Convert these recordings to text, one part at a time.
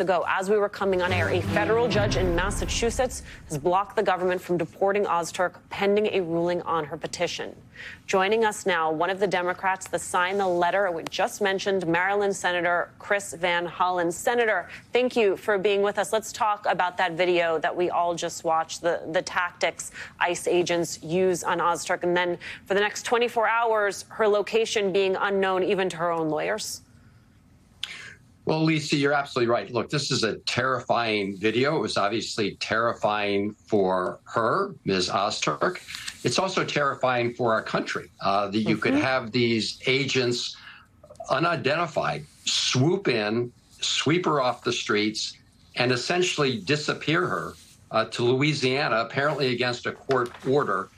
Ago, as we were coming on air, a federal judge in Massachusetts has blocked the government from deporting Ozturk pending a ruling on her petition. Joining us now, one of the Democrats that signed the letter we just mentioned, Maryland Senator Chris Van Hollen. Senator, thank you for being with us. Let's talk about that video that we all just watched, the tactics ICE agents use on Ozturk, and then for the next 24 hours, her location being unknown even to her own lawyers. Well, Lisa, you're absolutely right. Look, this is a terrifying video. It was obviously terrifying for her, Ms. Ozturk. It's also terrifying for our country that you could have these agents, unidentified, swoop in, sweep her off the streets, and essentially disappear her to Louisiana, apparently against a court order,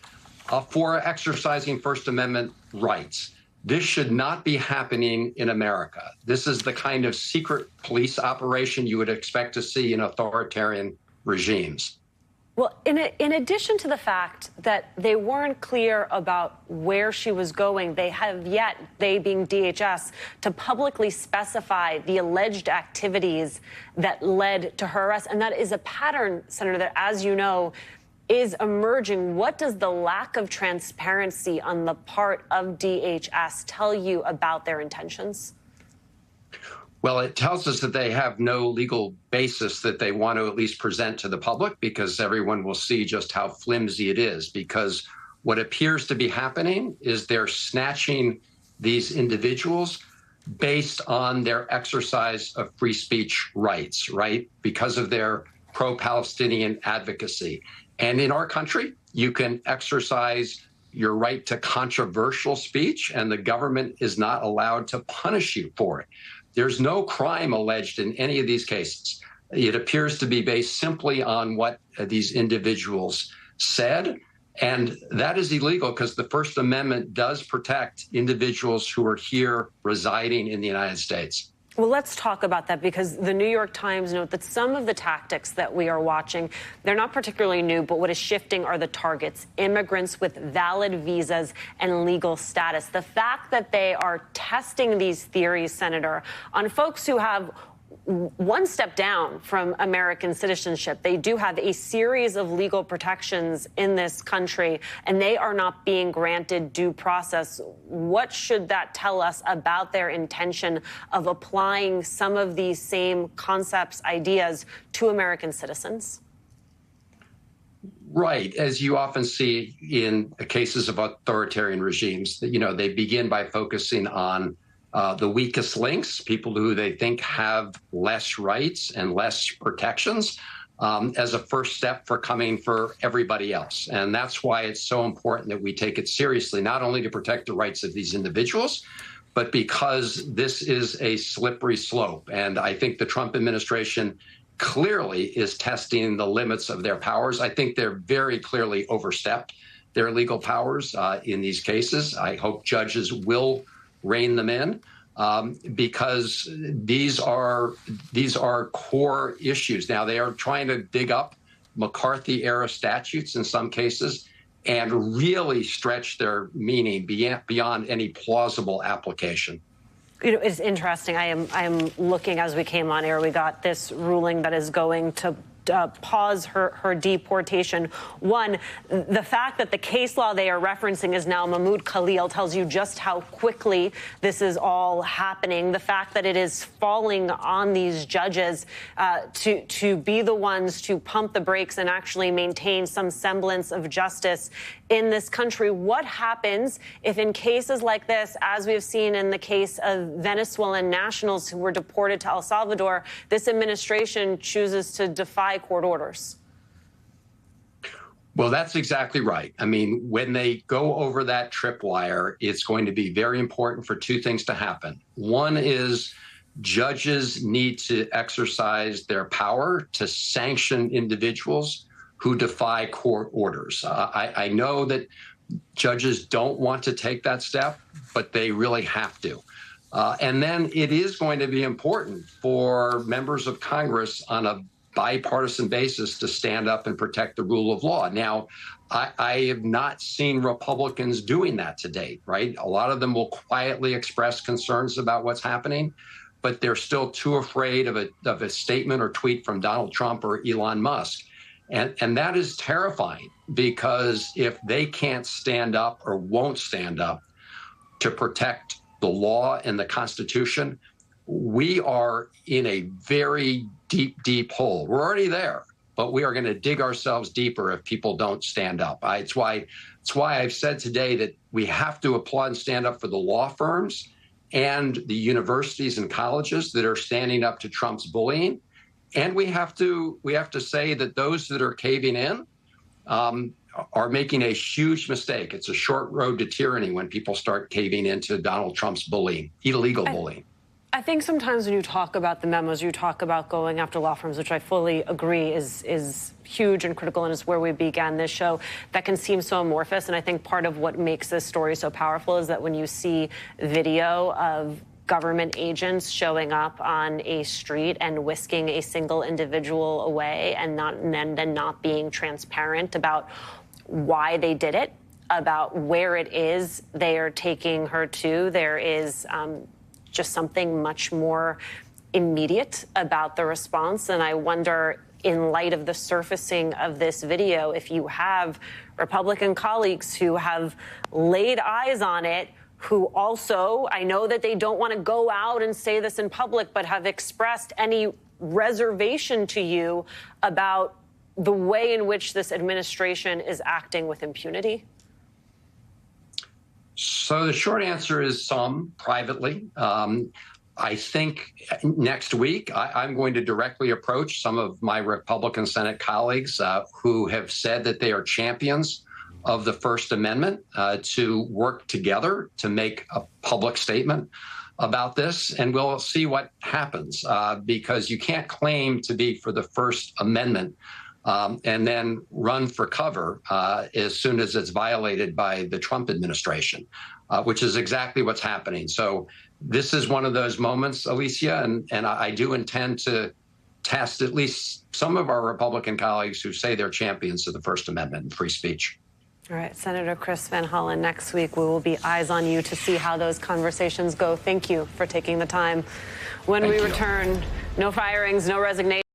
for exercising First Amendment rights. This should not be happening in America. This is the kind of secret police operation you would expect to see in authoritarian regimes. Well, in addition to the fact that they weren't clear about where she was going, they have yet, they being DHS, to publicly specify the alleged activities that led to her arrest. And that is a pattern, Senator, that, as you know, is emerging. What does the lack of transparency on the part of DHS tell you about their intentions? Well, it tells us that they have no legal basis that they want to at least present to the public, because everyone will see just how flimsy it is. Because what appears to be happening is they're snatching these individuals based on their exercise of free speech rights, right? Because of their pro-Palestinian advocacy. And in our country, you can exercise your right to controversial speech, and the government is not allowed to punish you for it. There's no crime alleged in any of these cases. It appears to be based simply on what these individuals said, and that is illegal because the First Amendment does protect individuals who are here residing in the United States. Well, let's talk about that, because the New York Times note that some of the tactics that we are watching, they're not particularly new, but what is shifting are the targets: immigrants with valid visas and legal status. The fact that they are testing these theories, Senator, on folks who have one step down from American citizenship. They do have a series of legal protections in this country, and they are not being granted due process. What should that tell us about their intention of applying some of these same concepts, ideas to American citizens? Right. As you often see in cases of authoritarian regimes, you know, they begin by focusing on the weakest links, people who they think have less rights and less protections, as a first step for coming for everybody else. And that's why it's so important that we take it seriously, not only to protect the rights of these individuals, but because this is a slippery slope. And I think the Trump administration clearly is testing the limits of their powers. I think they're very clearly overstepped their legal powers in these cases. I hope judges will rein them in, because these are core issues. Now, they are trying to dig up McCarthy-era statutes in some cases and really stretch their meaning beyond any plausible application. You know, it's interesting. I am looking, as we came on air, we got this ruling that is going to pause her deportation. One, the fact that the case law they are referencing is now Mahmoud Khalil tells you just how quickly this is all happening. The fact that it is falling on these judges to be the ones to pump the brakes and actually maintain some semblance of justice in this country. What happens if, in cases like this, as we've seen in the case of Venezuelan nationals who were deported to El Salvador, this administration chooses to defy court orders? Well, that's exactly right. I mean, when they go over that tripwire, it's going to be very important for two things to happen. One is judges need to exercise their power to sanction individuals who defy court orders. I know that judges don't want to take that step, but they really have to. And then it is going to be important for members of Congress on a bipartisan basis to stand up and protect the rule of law. Now, I have not seen Republicans doing that to date, right? A lot of them will quietly express concerns about what's happening. but they're still too afraid of a statement or tweet from Donald Trump or Elon Musk. And that is terrifying, because if they can't stand up or won't stand up to protect the law and the Constitution, we are in a very deep, deep hole. We're already there, but we are going to dig ourselves deeper if people don't stand up. It's why I've said today that we have to applaud and stand up for the law firms and the universities and colleges that are standing up to Trump's bullying. And we have to say that those that are caving in are making a huge mistake. It's a short road to tyranny when people start caving into Donald Trump's bullying, illegal bullying. I think sometimes when you talk about the memos, you talk about going after law firms, which I fully agree is huge and critical, and is where we began this show. That can seem so amorphous, and I think part of what makes this story so powerful is that when you see video of government agents showing up on a street and whisking a single individual away and then not being transparent about why they did it, about where it is they are taking her to, there is just something much more immediate about the response. And I wonder, in light of the surfacing of this video, if you have Republican colleagues who have laid eyes on it, who also, I know that they don't want to go out and say this in public, but have expressed any reservation to you about the way in which this administration is acting with impunity? So the short answer is some, privately. I think next week I'm going to directly approach some of my Republican Senate colleagues who have said that they are champions of the First Amendment to work together to make a public statement about this, and we'll see what happens, because you can't claim to be for the First Amendment and then run for cover as soon as it's violated by the Trump administration, which is exactly what's happening. So this is one of those moments, Alicia, and I do intend to test at least some of our Republican colleagues who say they're champions of the First Amendment and free speech. All right, Senator Chris Van Hollen, next week we will be eyes on you to see how those conversations go. Thank you for taking the time. When we return, no firings, no resignation.